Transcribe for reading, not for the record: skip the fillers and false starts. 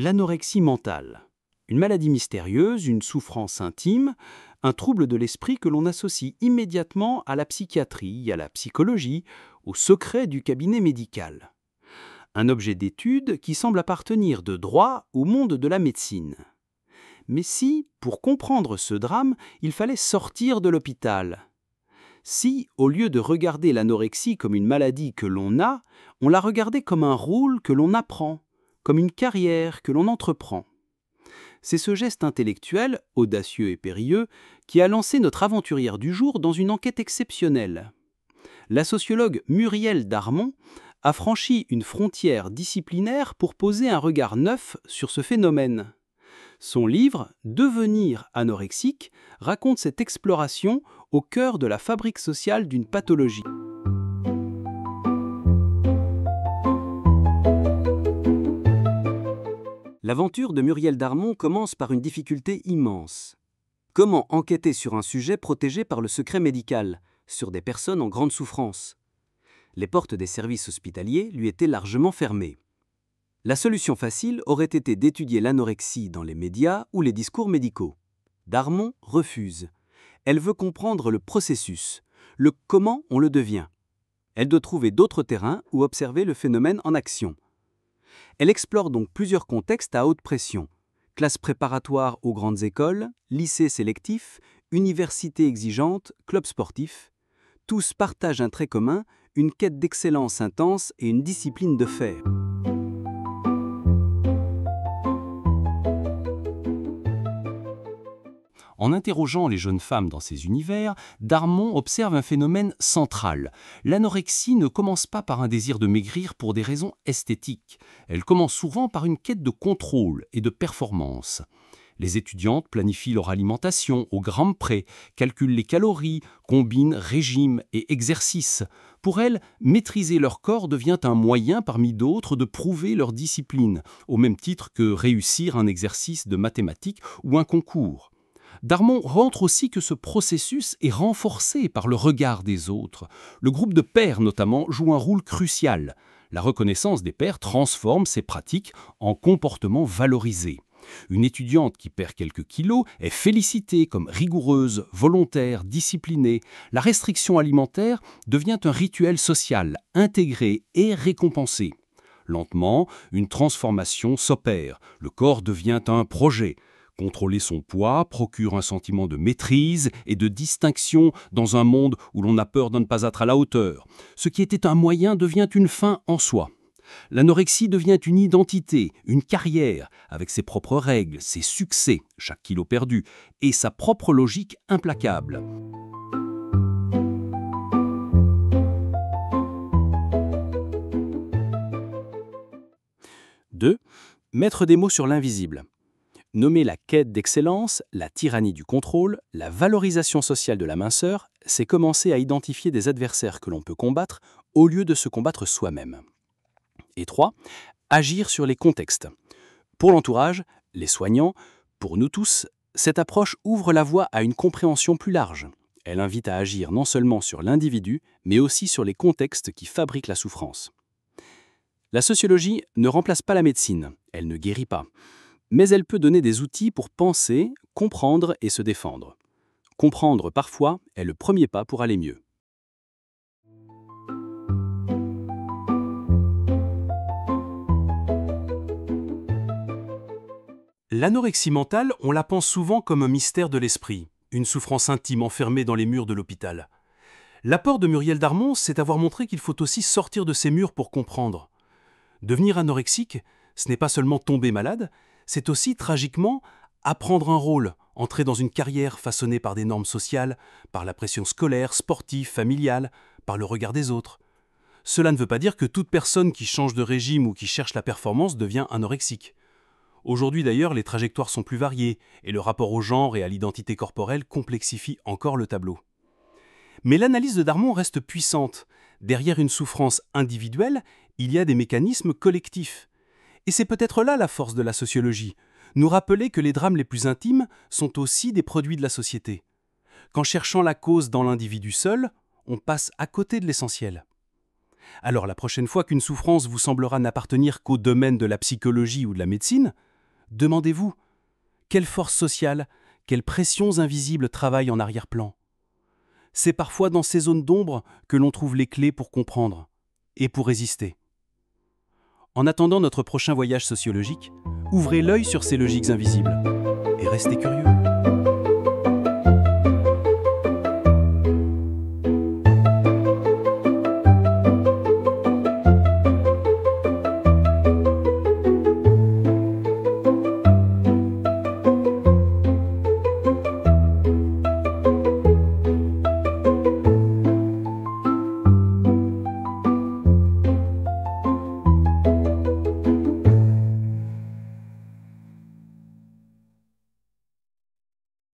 l'anorexie mentale. Une maladie mystérieuse, une souffrance intime, un trouble de l'esprit que l'on associe immédiatement à la psychiatrie, à la psychologie, au secret du cabinet médical. Un objet d'étude qui semble appartenir de droit au monde de la médecine. Mais si, pour comprendre ce drame, il fallait sortir de l'hôpital? Si, au lieu de regarder l'anorexie comme une maladie que l'on a, on la regardait comme un rôle que l'on apprend, comme une carrière que l'on entreprend? C'est ce geste intellectuel, audacieux et périlleux, qui a lancé notre aventurière du jour dans une enquête exceptionnelle. La sociologue Muriel Darmon a franchi une frontière disciplinaire pour poser un regard neuf sur ce phénomène. Son livre « Devenir anorexique » raconte cette exploration au cœur de la fabrique sociale d'une pathologie. L'aventure de Muriel Darmon commence par une difficulté immense. Comment enquêter sur un sujet protégé par le secret médical, sur des personnes en grande souffrance? Les portes des services hospitaliers lui étaient largement fermées. La solution facile aurait été d'étudier l'anorexie dans les médias ou les discours médicaux. Darmon refuse. Elle veut comprendre le processus, le comment on le devient. Elle doit trouver d'autres terrains où observer le phénomène en action. Elle explore donc plusieurs contextes à haute pression. Classes préparatoires aux grandes écoles, lycées sélectifs, universités exigeantes, clubs sportifs. Tous partagent un trait commun, une quête d'excellence intense et une discipline de fer. En interrogeant les jeunes femmes dans ces univers, Darmon observe un phénomène central. L'anorexie ne commence pas par un désir de maigrir pour des raisons esthétiques. Elle commence souvent par une quête de contrôle et de performance. Les étudiantes planifient leur alimentation au gramme près, calculent les calories, combinent régime et exercice. Pour elles, maîtriser leur corps devient un moyen parmi d'autres de prouver leur discipline, au même titre que réussir un exercice de mathématiques ou un concours. Darmon rentre aussi que ce processus est renforcé par le regard des autres. Le groupe de pairs, notamment, joue un rôle crucial. La reconnaissance des pairs transforme ces pratiques en comportements valorisés. Une étudiante qui perd quelques kilos est félicitée comme rigoureuse, volontaire, disciplinée. La restriction alimentaire devient un rituel social, intégré et récompensé. Lentement, une transformation s'opère. Le corps devient un projet. Contrôler son poids procure un sentiment de maîtrise et de distinction dans un monde où l'on a peur de ne pas être à la hauteur. Ce qui était un moyen devient une fin en soi. L'anorexie devient une identité, une carrière, avec ses propres règles, ses succès, chaque kilo perdu, et sa propre logique implacable. Deux, mettre des mots sur l'invisible. Nommer la quête d'excellence, la tyrannie du contrôle, la valorisation sociale de la minceur, c'est commencer à identifier des adversaires que l'on peut combattre au lieu de se combattre soi-même. Et 3. Agir sur les contextes. Pour l'entourage, les soignants, pour nous tous, cette approche ouvre la voie à une compréhension plus large. Elle invite à agir non seulement sur l'individu, mais aussi sur les contextes qui fabriquent la souffrance. La sociologie ne remplace pas la médecine, elle ne guérit pas. Mais elle peut donner des outils pour penser, comprendre et se défendre. Comprendre, parfois, est le premier pas pour aller mieux. L'anorexie mentale, on la pense souvent comme un mystère de l'esprit, une souffrance intime enfermée dans les murs de l'hôpital. L'apport de Muriel Darmon, c'est avoir montré qu'il faut aussi sortir de ces murs pour comprendre. Devenir anorexique, ce n'est pas seulement tomber malade, c'est aussi, tragiquement, apprendre un rôle, entrer dans une carrière façonnée par des normes sociales, par la pression scolaire, sportive, familiale, par le regard des autres. Cela ne veut pas dire que toute personne qui change de régime ou qui cherche la performance devient anorexique. Aujourd'hui d'ailleurs, les trajectoires sont plus variées et le rapport au genre et à l'identité corporelle complexifie encore le tableau. Mais l'analyse de Darmon reste puissante. Derrière une souffrance individuelle, il y a des mécanismes collectifs. Et c'est peut-être là la force de la sociologie, nous rappeler que les drames les plus intimes sont aussi des produits de la société. Qu'en cherchant la cause dans l'individu seul, on passe à côté de l'essentiel. Alors la prochaine fois qu'une souffrance vous semblera n'appartenir qu'au domaine de la psychologie ou de la médecine, Demandez-vous, quelle force sociale, quelles pressions invisibles travaillent en arrière-plan? C'est parfois dans ces zones d'ombre que l'on trouve les clés pour comprendre et pour résister. En attendant notre prochain voyage sociologique, ouvrez l'œil sur ces logiques invisibles et restez curieux.